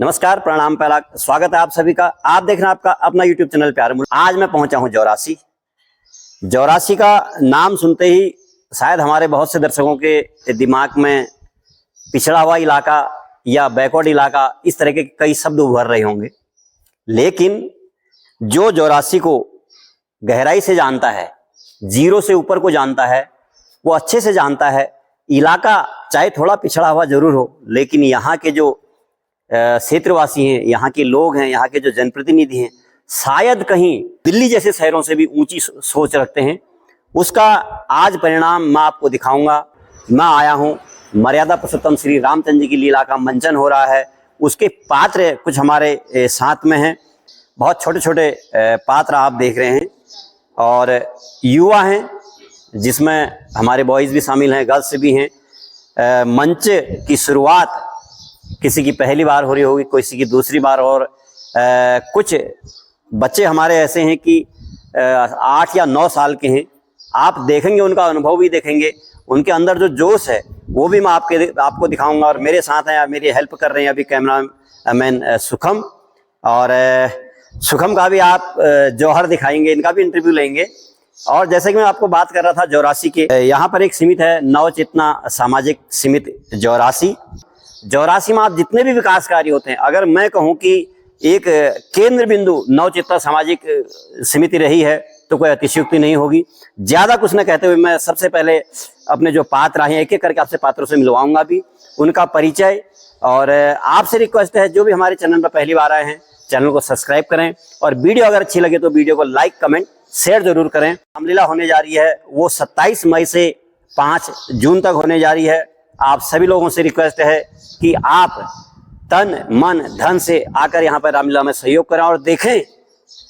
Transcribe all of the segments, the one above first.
नमस्कार, प्रणाम, पहला स्वागत है आप सभी का। आप देख रहे हैं आपका अपना यूट्यूब चैनल प्यारे मुल्क। आज मैं पहुंचा हूं जौरासी। जौरासी का नाम सुनते ही शायद हमारे बहुत से दर्शकों के दिमाग में पिछड़ा हुआ इलाका या बैकवर्ड इलाका इस तरह के कई शब्द उभर रहे होंगे, लेकिन जो जौरासी को गहराई से जानता है, जीरो से ऊपर को जानता है, वो अच्छे से जानता है। इलाका चाहे थोड़ा पिछड़ा हुआ जरूर हो, लेकिन यहाँ के जो क्षेत्रवासी हैं, यहाँ के लोग हैं, यहाँ के जो जनप्रतिनिधि हैं, शायद कहीं दिल्ली जैसे शहरों से भी ऊंची सोच रखते हैं। उसका आज परिणाम मैं आपको दिखाऊंगा। मैं आया हूँ, मर्यादा पुरुषोत्तम श्री रामचंद्र जी की लीला का मंचन हो रहा है। उसके पात्र कुछ हमारे साथ में हैं, बहुत छोटे छोटे पात्र आप देख रहे हैं, और युवा हैं जिसमें हमारे बॉयज़ भी शामिल हैं, गर्ल्स भी हैं। मंच की शुरुआत किसी की पहली बार हो रही होगी, किसी की दूसरी बार, और कुछ बच्चे हमारे ऐसे हैं कि 8 या 9 साल के हैं। आप देखेंगे, उनका अनुभव भी देखेंगे, उनके अंदर जो जोश है वो भी मैं आपको दिखाऊंगा। और मेरे साथ हैं, मेरी हेल्प कर रहे हैं अभी कैमरा मैन सुखम, और सुखम का भी आप जौहर दिखाएंगे, इनका भी इंटरव्यू लेंगे। और जैसे कि मैं आपको बात कर रहा था जौरासी के, यहाँ पर एक समिति है, नवचेतना सामाजिक समिति जौरासी। जौरासी में आप जितने भी विकास कार्य होते हैं, अगर मैं कहूँ कि एक केंद्र बिंदु नवचेतना सामाजिक समिति रही है तो कोई अतिशयोक्ति नहीं होगी। ज्यादा कुछ न कहते हुए मैं सबसे पहले अपने जो पात्र आए हैं एक एक करके आपसे पात्रों से मिलवाऊंगा भी, उनका परिचय। और आपसे रिक्वेस्ट है, जो भी हमारे चैनल पर पहली बार आए हैं, चैनल को सब्सक्राइब करें, और वीडियो अगर अच्छी लगे तो वीडियो को लाइक, कमेंट, शेयर जरूर करें। रामलीला होने जा रही है, वो 27 मई से 5 जून तक होने जा रही है। आप सभी लोगों से रिक्वेस्ट है कि आप तन मन धन से आकर यहाँ पर रामलीला में सहयोग करें, और देखें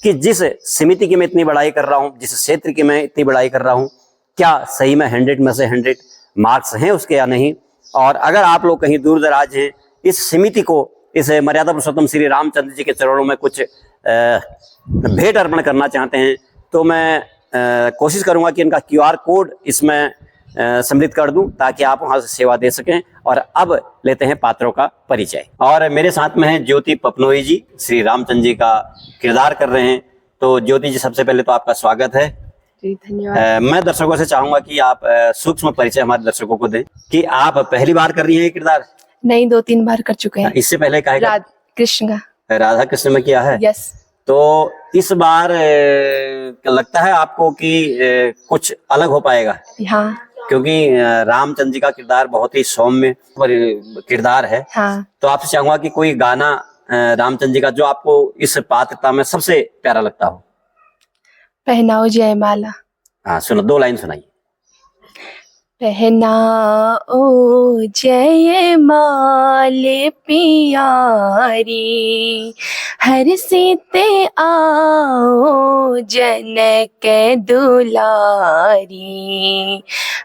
कि जिस समिति की मैं इतनी बड़ाई कर रहा हूँ, जिस क्षेत्र की मैं इतनी बड़ाई कर रहा हूँ, क्या सही में 100 में से 100 मार्क्स हैं उसके या नहीं। और अगर आप लोग कहीं दूर दराज हैं, इस समिति को, इस मर्यादा पुरुषोत्तम श्री रामचंद्र जी के चरणों में कुछ भेंट अर्पण करना चाहते हैं, तो मैं कोशिश करूंगा कि इनका QR कोड इसमें सम्मिलित कर दूं, ताकि आप वहां से सेवा दे सकें। और अब लेते हैं पात्रों का परिचय। और मेरे साथ में है ज्योति पपनोई जी, श्री रामचंद्र जी का किरदार कर रहे हैं। तो ज्योति जी, सबसे पहले तो आपका स्वागत है जी। धन्यवाद। मैं दर्शकों से चाहूंगा कि आप सूक्ष्म परिचय हमारे दर्शकों को दें, कि आप पहली बार कर रही हैं ये किरदार? नहीं, 2-3 बार कर चुके हैं। इससे पहले राधा कृष्ण का। राधा कृष्ण में किया है? यस। तो इस बार लगता है आपको कि कुछ अलग हो पाएगा? हाँ। क्योंकि रामचंद्र जी का किरदार बहुत ही सौम्य किरदार है। हाँ। तो आपसे चाहूंगा कि कोई गाना रामचंद्र जी का जो आपको इस पात्रता में सबसे प्यारा लगता हो। पहनाओ जयमाला। हाँ, सुनो, 2 लाइन सुनाइए। पहनाओ जयमाल पियारी, हर सीते आओ जनक दुलारी,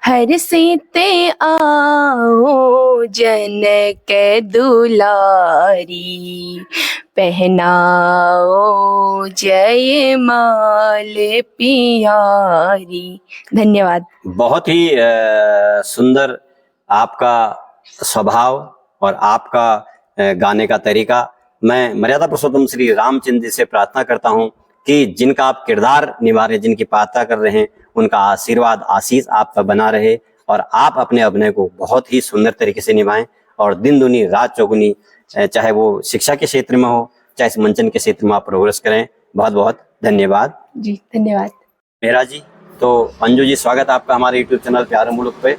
हर सीते आओ जनक दुलारी, पहनाओ जयमाल पियारी। धन्यवाद। बहुत ही सुंदर आपका स्वभाव और आपका गाने का तरीका। मैं मर्यादा पुरुषोत्तम श्री रामचंद्र जी से प्रार्थना करता हूं कि जिनका आप किरदार निभा रहे हैं, जिनकी पात्रता कर रहे हैं, उनका आशीर्वाद, आशीष आप पर बना रहे, और आप अपने अभिनय को बहुत ही सुंदर तरीके से निभाएं, और दिन दुनी रात चौगुनी, चाहे वो शिक्षा के क्षेत्र में हो, चाहे इस मंचन के क्षेत्र में आप प्रोग्रेस करें। बहुत बहुत धन्यवाद जी। धन्यवाद मेहरा जी। तो अंजू जी, स्वागत आपका हमारे यूट्यूब चैनल प्यारे मुल्क पे।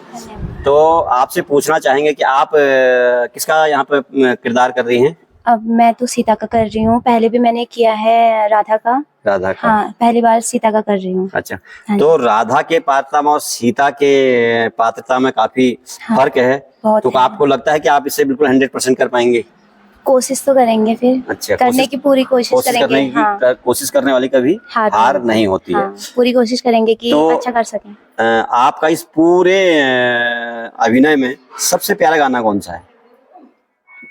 तो आपसे पूछना चाहेंगे कि आप किसका यहाँ पे किरदार कर रही हैं? अब मैं तो सीता का कर रही हूँ, पहले भी मैंने किया है राधा का। राधा का? हाँ, पहली बार सीता का कर रही हूँ। अच्छा। हाँ, तो राधा के पात्रता में और सीता के पात्रता में काफी फर्क है। तो है। आपको लगता है कि आप इसे बिल्कुल 100% कर पाएंगे? कोशिश तो करेंगे फिर। अच्छा, करने की पूरी कोशिश करेंगे। हाँ। कोशिश करने वाली कभी हार नहीं होती है। पूरी कोशिश करेंगे कि अच्छा कर सकें। आपका इस पूरे अभिनय में सबसे प्यारा गाना कौन सा है?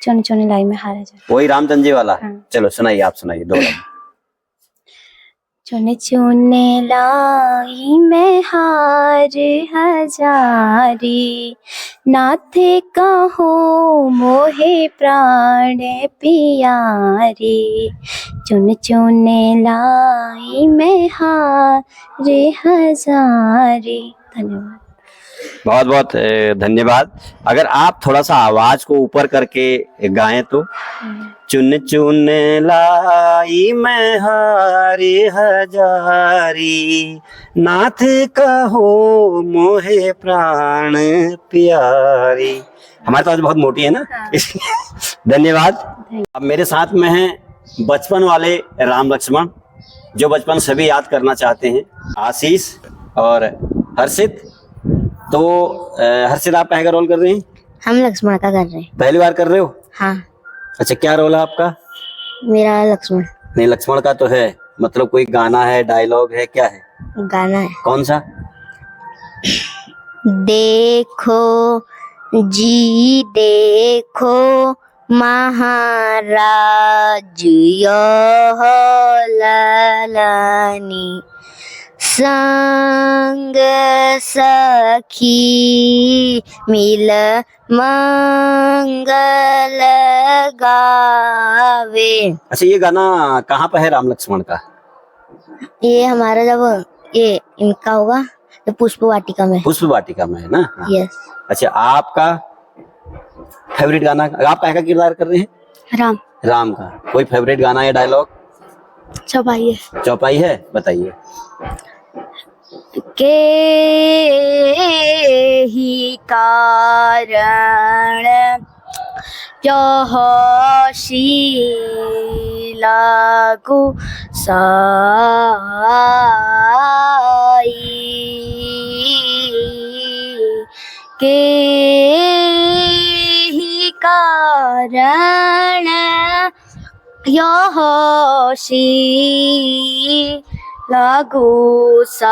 चुनी चुनी लाई में हारा जाए। वही रामचंद्र जी वाला? हाँ। चलो सुनाइए, आप सुनाइए 2 लाइन। चुन चुन लाई मैं हार हजारी, नाथ कहो मोहे प्राण प्यारी। चुन चुन लाई मैं हार हजारी। धन्यवाद। बहुत बहुत धन्यवाद। अगर आप थोड़ा सा आवाज को ऊपर करके गाएं तो। चुन चुन लाई मैं हारी हजारी, नाथ कहो मोहे प्राण प्यारी। हमारी तो आवाज बहुत मोटी है ना। धन्यवाद। अब मेरे साथ में हैं बचपन वाले राम लक्ष्मण, जो बचपन सभी याद करना चाहते हैं, आशीष और हर्षित। तो हर्षित, आप कहाँ का रोल कर रहे हैं? हम लक्ष्मण का कर रहे हैं। पहली बार कर रहे हो? हाँ, अच्छा, क्या रोल है आपका? मेरा लक्ष्मण। नहीं, लक्ष्मण का तो है, मतलब कोई गाना है, डायलॉग है, क्या है? गाना है। कौन सा? देखो जी देखो महाराज यह ललनी, संग सखी मिल मंगल गावे। अच्छा, ये गाना कहाँ पे है राम लक्ष्मण का? ये हमारा जब ये इनका होगा तो पुष्प वाटिका में। पुष्प वाटिका में है ना? हाँ। यस। अच्छा, आपका फेवरेट गाना, आप कहाँ का किरदार कर रहे हैं? राम। राम का कोई फेवरेट गाना या डायलॉग? चौपाई है। चौपाई है, बताइए। के ही कारण यह लागू साई, के ही कारण यह लागू साई।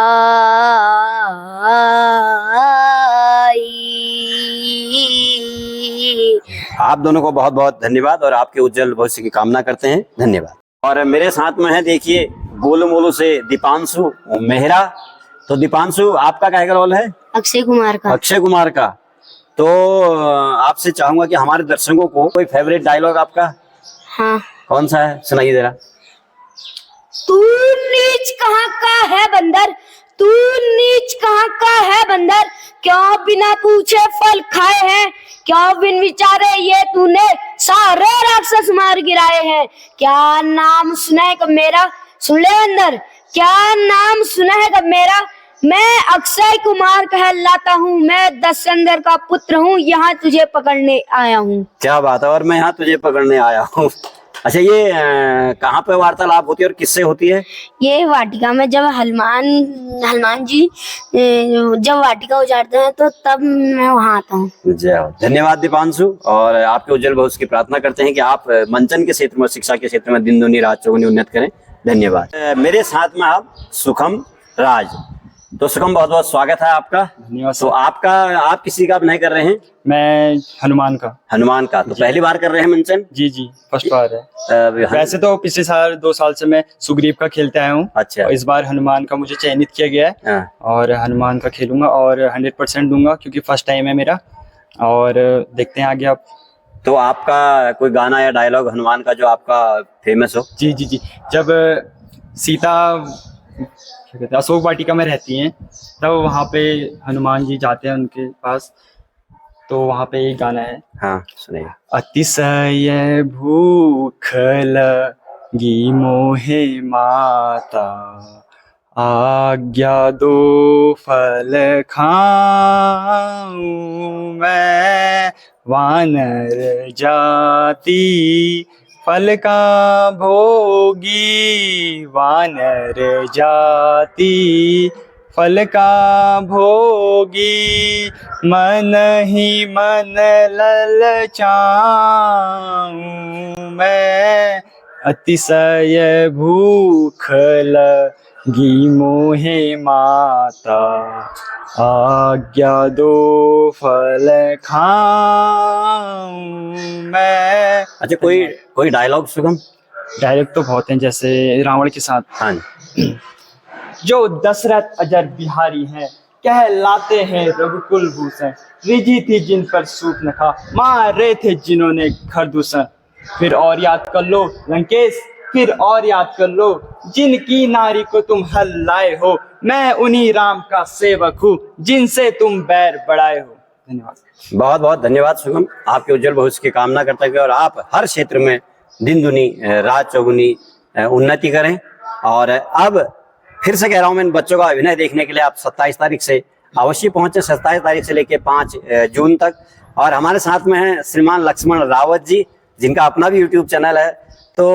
आप दोनों को बहुत बहुत धन्यवाद और आपके उज्जवल भविष्य की कामना करते हैं। धन्यवाद। और मेरे साथ में है, देखिए, गोलू मोलू से दीपांशु मेहरा। तो दीपांशु, आपका क्या रोल है? अक्षय कुमार का। अक्षय कुमार का। तो आपसे चाहूंगा कि हमारे दर्शकों को कोई फेवरेट डायलॉग आपका? हाँ। कौन सा है, सुनाइए जरा। तू नीच कहाँ का है बंदर, तू नीच कहाँ का है बंदर, क्यों बिना पूछे फल खाए हैं, क्यों बिन विचारे ये तूने सारे राक्षस मार गिराए हैं। क्या नाम सुना है कब मेरा, सुन ले बंदर, क्या नाम सुना है कब मेरा, मैं अक्षय कुमार कहलाता हूँ, मैं दशरथ का पुत्र हूँ, यहाँ तुझे पकड़ने आया हूँ। क्या बात है, और मैं यहाँ तुझे पकड़ने आया हूँ। अच्छा, ये कहाँ पे वार्तालाप होती है और किससे होती है? ये वाटिका में, जब हनुमान जी जब वाटिका उजाड़ते हैं तो तब मैं वहाँ आता हूँ। जय हो। धन्यवाद दीपांशु, और आपके उज्जवल भविष्य की प्रार्थना करते हैं कि आप मंचन के क्षेत्र में, शिक्षा के क्षेत्र में दिन दुनी रात चौगुनी उन्नत करें। धन्यवाद। मेरे साथ में आप सुखम राज। तो सुखम, बहुत बहुत स्वागत है आपका। धन्यवाद। तो आप किसी का अभिनय कर रहे हैं? मैं हनुमान का। हनुमान का। तो पहली बार कर रहे हैं मंचन? जी जी, फर्स्ट बार है। वैसे तो पिछले साल 2 साल से मैं सुग्रीव का खेलते आया हूँ। अच्छा। और इस बार हनुमान का मुझे चयनित किया गया है। हाँ। और हनुमान का खेलूंगा और 100% दूंगा, क्योंकि फर्स्ट टाइम है मेरा। और देखते हैं आगे आप। तो आपका कोई गाना या डायलॉग हनुमान का जो आपका फेमस हो? जी जी जी, जब सीता क्या कहते हैं अशोक वाटिका में रहती हैं, तब वहाँ पे हनुमान जी जाते हैं उनके पास, तो वहाँ पे एक गाना है। हाँ, सुनिए। अतिशय भूख लगी मोहे माता, आज्ञा दो फल खाऊं मैं, वानर जाति फल का भोगी, वानर जाति फल का भोगी, मन ही मन ललचाऊं मैं, अतिशय भूख लगी मोहे माता, आज्ञा दो फल खाऊं मैं। अच्छा, कोई डायलॉग सुगम? डायलॉग तो बहुत हैं, जैसे रावण के साथ। हाँ जी। जो दशरथ अजर बिहारी हैं, कहलाते हैं रघुकुल भूषण। रिझी थी जिन पर सूप न खा, मारे थे जिन्होंने खरदूषण। फिर और याद कर लो लंकेश, फिर और याद कर लो, जिनकी नारी को तुम हल लाए हो। मैं उन्हीं राम का सेवक हूँ, जिनसे तुम बैर बढ़ाए हो। धन्यवाद। बहुत बहुत धन्यवाद शुभम, आपके उज्जवल भविष्य की कामना करते हुए और आप हर क्षेत्र में दिन दुनी रात चौगुनी उन्नति करें। और अब फिर से कह रहा हूं मैं, इन बच्चों का अभिनय देखने के लिए आप 27 तारीख से अवश्य पहुंचे, 27 तारीख से लेकर 5 जून तक। और हमारे साथ में हैं श्रीमान लक्ष्मण रावत जी, जिनका अपना भी यूट्यूब चैनल है। तो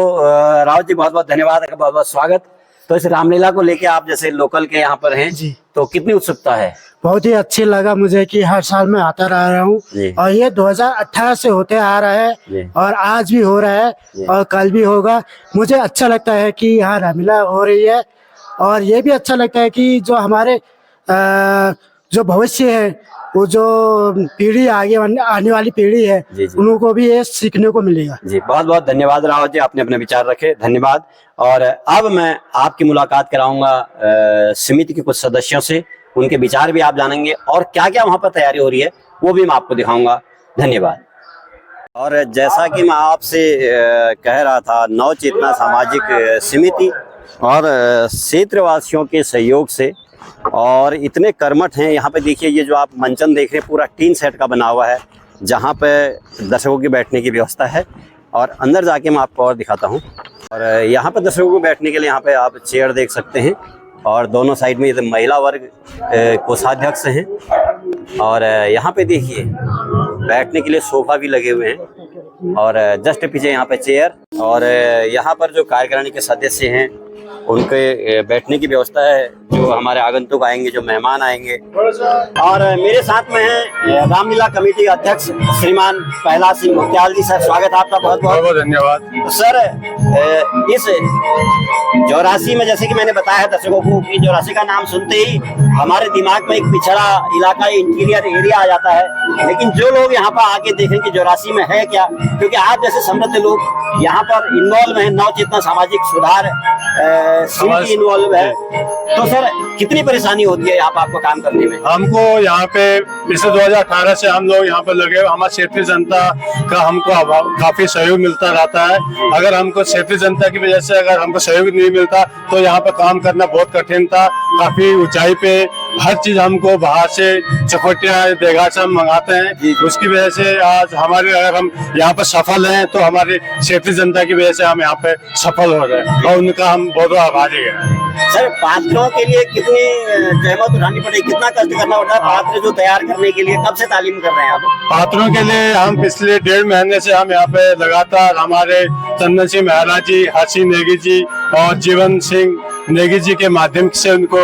रावत जी, बहुत बहुत धन्यवाद, बहुत बहुत स्वागत। तो इस रामलीला को लेके आप जैसे लोकल के यहाँ पर हैं जी, तो कितनी उत्सुकता है? बहुत ही अच्छी लगा मुझे कि हर साल मैं आता रहा हूँ और ये 2018 से होते आ रहा है और आज भी हो रहा है और कल भी होगा। मुझे अच्छा लगता है कि यहाँ रामलीला हो रही है और ये भी अच्छा लगता है कि जो हमारे जो भविष्य है, वो जो पीढ़ी आगे आने वाली पीढ़ी है, उनको भी ये सीखने को मिलेगा। जी, बहुत बहुत धन्यवाद रावत जी, आपने अपने विचार रखे, धन्यवाद। और अब मैं आपकी मुलाकात कराऊंगा समिति के कुछ सदस्यों से, उनके विचार भी आप जानेंगे और क्या क्या वहां पर तैयारी हो रही है वो भी मैं आपको दिखाऊंगा। धन्यवाद। और जैसा कि मैं आपसे कह रहा था, नव चेतना सामाजिक समिति और क्षेत्रवासियों के सहयोग से, और इतने कर्मठ हैं यहाँ पे। देखिए, ये जो आप मंचन देख रहे हैं पूरा टीन सेट का बना हुआ है, जहाँ पे दर्शकों की बैठने की व्यवस्था है। और अंदर जाके मैं आपको और दिखाता हूँ। और यहाँ पे दर्शकों को बैठने के लिए यहाँ पे आप चेयर देख सकते हैं और दोनों साइड में ये महिला वर्ग कोषाध्यक्ष हैं। और यहाँ पे देखिए बैठने के लिए सोफा भी लगे हुए हैं और जस्ट पीछे यहाँ पे चेयर। और यहाँ पर जो कार्यकारिणी के सदस्य हैं उनके बैठने की व्यवस्था है, जो हमारे आगंतुक आएंगे, जो मेहमान आएंगे। और मेरे साथ में है रामलीला कमेटी अध्यक्ष श्रीमान प्रहलाद सिंह मुक्त्याल जी। सर, स्वागत आपका, बहुत बहुत धन्यवाद। सर, इस जौरासी में जैसे कि मैंने बताया दर्शकों को कि जौरासी का नाम सुनते ही हमारे दिमाग में एक पिछड़ा इलाका, इंटीरियर एरिया आ जाता है। लेकिन जो लोग यहाँ पर आके देखें कि जौरासी में है क्या, क्योंकि आप जैसे समृद्ध लोग यहाँ पर इन्वॉल्व हैं, नव चेतना सामाजिक सुधार समिति इन्वॉल्व है, तो सर कितनी परेशानी होती है यहाँ पर आपको काम करने में? हमको यहाँ पे पिछले 2018 से हम लोग यहाँ पे लगे, हमारे क्षेत्रीय जनता का हमको काफी सहयोग मिलता रहता है। अगर हमको क्षेत्रीय जनता की वजह से अगर हमको सहयोग नहीं मिलता तो यहाँ पे काम करना बहुत कठिन था। काफी ऊंचाई पे हर चीज हमको बाहर से चौखटिया देगा से हम मंगाते हैं। उसकी वजह से आज हमारे, अगर हम यहाँ पे सफल हैं तो हमारे क्षेत्रीय जनता की वजह से हम यहाँ पे सफल हो रहे हैं और उनका हम बहुत आभारी हैं। सर, पात्रों के लिए कितनी जहमत उठानी पड़ेगी, कितना कष्ट करना पड़ता है पात्र जो तैयार करने के लिए? कब से तालीम कर रहे हैं आप? पात्रों के लिए हम पिछले 1.5 महीने से हम यहाँ पे लगातार हमारे चंदन सिंह मेहरा जी, हर्षी नेगी जी और जीवन सिंह नेगी जी के माध्यम से उनको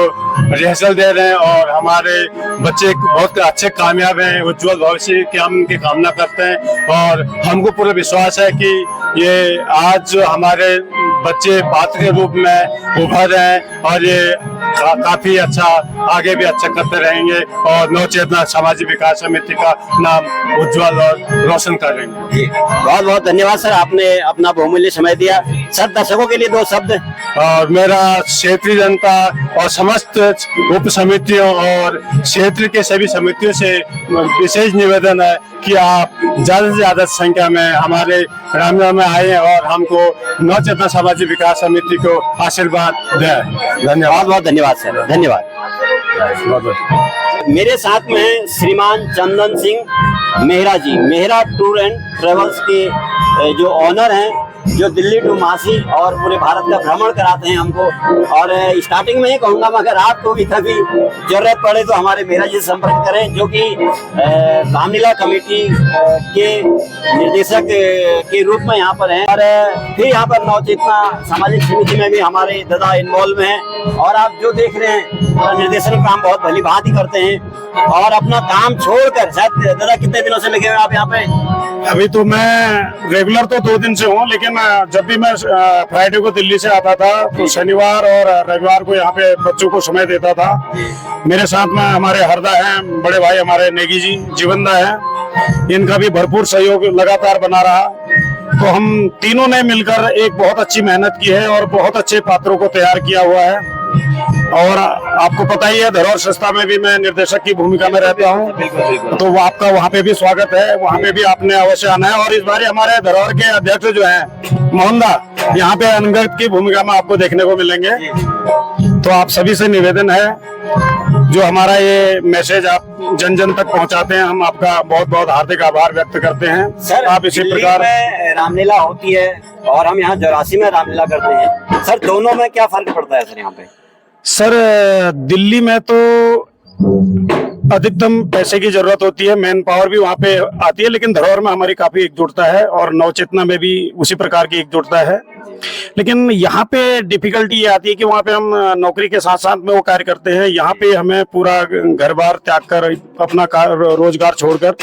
रिहर्सल दे रहे हैं। और हमारे बच्चे बहुत अच्छे कामयाब हैं, उज्जवल भविष्य की हम उनकी कामना करते हैं। और हमको पूरा विश्वास है कि ये आज जो हमारे बच्चे पात्र के रूप में उभर रहे हैं और ये काफी अच्छा, आगे भी अच्छा करते रहेंगे और नव चेतना सामाजिक विकास समिति का नाम उज्जवल और रोशन करेंगे। जी, बहुत बहुत धन्यवाद सर, आपने अपना बहुमूल्य समय दिया। सर, दर्शकों के लिए 2 शब्द। और मेरा क्षेत्रीय जनता और समस्त उप समितियों और क्षेत्र के सभी समितियों से विशेष निवेदन है कि आप ज्यादा से ज्यादा संख्या में हमारे रामलीला में आए और हमको नव चेतना सामाजिक विकास समिति को आशीर्वाद दें। धन्यवाद। बहुत धन्यवाद सर, धन्यवाद। मेरे साथ में है श्रीमान चंदन सिंह मेहरा जी, मेहरा टूर एंड ट्रेवल्स के जो ऑनर हैं, जो दिल्ली टू मासी और पूरे भारत का भ्रमण कराते हैं हमको। और स्टार्टिंग में ही कहूँगा, अगर आपको भी कभी जरूरत पड़े तो हमारे मेहरा जी से संपर्क करें, जो कि रामलीला कमेटी के निर्देशक के रूप में यहाँ पर हैं। और फिर यहाँ पर नव चेतना सामाजिक समिति में भी हमारे दादा इन्वॉल्व हैं। और आप जो देख रहे हैं, निर्देशन काम बहुत भली भांति करते हैं और अपना काम छोड़कर, शायद दादा कितने दिनों से लगे हुए आप यहाँ पे? अभी तो मैं रेगुलर तो 2 दिन से हूँ, लेकिन जब भी मैं फ्राइडे को दिल्ली से आता था तो शनिवार और रविवार को यहाँ पे बच्चों को समय देता था। मेरे साथ में हमारे हरदा हैं, बड़े भाई हमारे नेगी जी, जीवनदा है, इनका भी भरपूर सहयोग लगातार बना रहा। तो हम तीनों ने मिलकर एक बहुत अच्छी मेहनत की है और बहुत अच्छे पात्रों को तैयार किया हुआ है। और आपको पता ही है, धरोहर संस्था में भी मैं निर्देशक की भूमिका में रहता हूँ, तो वो आपका वहाँ पे भी स्वागत है, वहाँ पे भी आपने अवश्य आना है। और इस बार हमारे धरोहर के अध्यक्ष जो है मोहनदा, यहाँ पे अनंगत की भूमिका में आपको देखने को मिलेंगे। तो आप सभी से निवेदन है, जो हमारा ये मैसेज आप जन जन तक पहुंचाते हैं, हम आपका बहुत बहुत हार्दिक आभार व्यक्त करते हैं। सर, आप इसी दिल्ली प्रकार में रामलीला होती है और हम यहाँ जौरासी में रामलीला करते हैं। सर, दोनों में क्या फर्क पड़ता है सर यहाँ पे? सर, दिल्ली में तो अधिकतम पैसे की जरूरत होती है, मैन पावर भी वहाँ पे आती है, लेकिन धरोहर में हमारी काफी एकजुटता है और नवचेतना में भी उसी प्रकार की एकजुटता है। लेकिन यहाँ पे डिफिकल्टी ये आती है कि वहाँ पे हम नौकरी के साथ साथ में वो कार्य करते हैं। यहाँ पे हमें पूरा घर बार त्याग कर, अपना रोजगार छोड़कर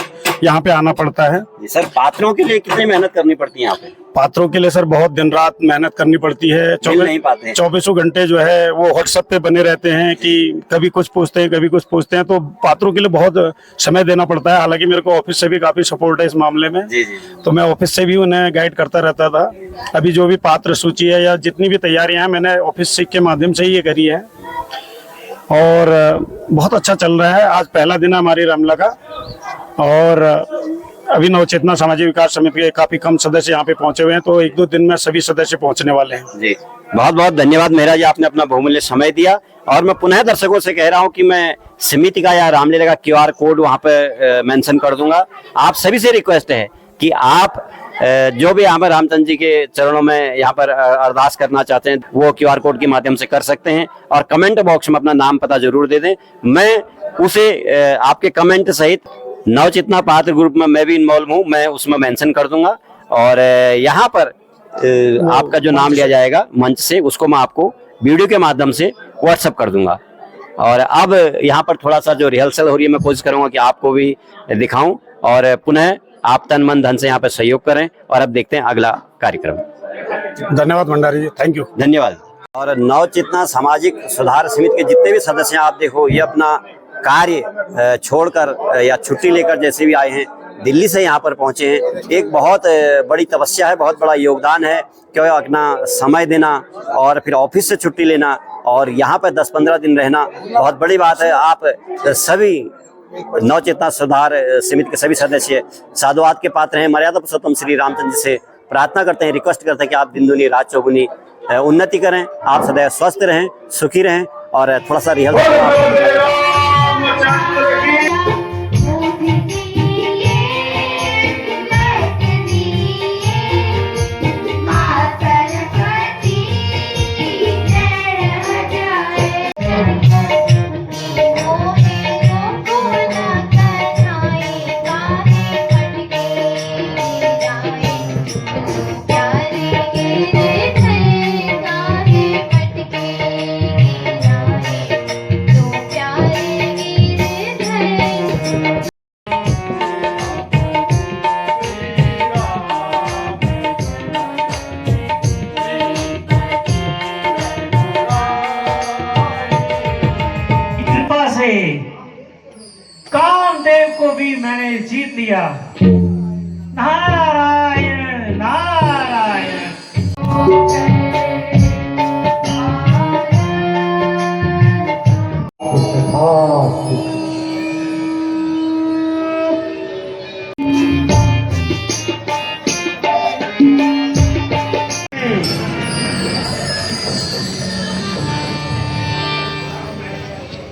यहाँ पे आना पड़ता है। जी सर, पात्रों के लिए कितनी मेहनत करनी पड़ती है यहाँ पे? पात्रों के लिए सर बहुत दिन रात मेहनत करनी पड़ती है। मिल नहीं पाते हैं। 24 घंटे जो है वो व्हाट्सएप पे बने रहते हैं कि कभी कुछ पूछते हैं, कभी कुछ पूछते हैं, तो पात्रों के लिए बहुत समय देना पड़ता है। हालांकि मेरे को ऑफिस से भी काफी सपोर्ट है इस मामले में, जी जी। तो मैं ऑफिस से भी उन्हें गाइड करता रहता था। अभी जो भी पात्र सूची है या जितनी भी तैयारियां हैं, मैंने ऑफिस के माध्यम से ही ये करी है और बहुत अच्छा चल रहा है। आज पहला दिन है हमारी रामलीला का और अभी नवचेतना सामाजिक विकास समिति के काफी कम सदस्य यहाँ पे पहुंचे हुए हैं, तो 1-2 दिन में सभी सदस्य पहुंचने वाले हैं। जी, बहुत बहुत धन्यवाद मेहरा जी, आपने अपना बहुमूल्य समय दिया। और मैं पुनः दर्शकों से कह रहा हूं कि मैं समिति का या रामलीला का QR कोड वहां पे मेंशन कर दूंगा। आप सभी से रिक्वेस्ट है कि आप जो भी यहाँ पर रामचंद्र जी के चरणों में यहाँ पर अरदास करना चाहते हैं, वो QR कोड के माध्यम से कर सकते हैं। और कमेंट बॉक्स में अपना नाम पता जरूर दे दें, मैं उसे आपके कमेंट सहित नवचेतना पात्र ग्रुप में मैं भी इन्वॉल्व हूँ, मैं उसमें मेंशन कर दूंगा। और यहाँ पर आपका जो नाम लिया जाएगा मंच से, उसको मैं आपको वीडियो के माध्यम से व्हाट्सएप कर दूंगा। और अब यहाँ पर थोड़ा सा जो रिहर्सल हो रही है, मैं कोशिश करूंगा कि आपको भी दिखाऊं और पुनः आप तन मन धन से यहाँ पर सहयोग करें। और अब देखते हैं अगला कार्यक्रम। धन्यवाद भंडारी जी, थैंक यू। धन्यवाद। और नवचेतना सामाजिक सुधार समिति के जितने भी सदस्य हैं, आप देखो ये अपना कार्य छोड़कर या छुट्टी लेकर जैसे भी आए हैं, दिल्ली से यहाँ पर पहुंचे हैं। एक बहुत बड़ी तपस्या है, बहुत बड़ा योगदान है कि अपना समय देना और फिर ऑफिस से छुट्टी लेना और यहाँ पर 10-15 दिन रहना बहुत बड़ी बात है। आप सभी नवचेतना सुधार समिति के सभी सदस्य साधुवाद के पात्र हैं। मर्यादा पुरुषोत्तम श्री रामचंद्र जी से प्रार्थना करते हैं, रिक्वेस्ट करते हैं कि आप दिन दुनी रात चौगुनी उन्नति करें, आप सदैव स्वस्थ रहें, सुखी रहें। और थोड़ा सा रिहर्सल कामदेव को भी मैंने जीत लिया। नारायण नारायण।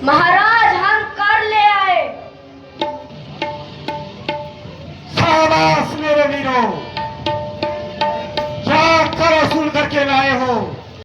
महाराज हम कर ले आए। शाबाश मेरे वीरों, क्या कर वसूल करके लाए हो।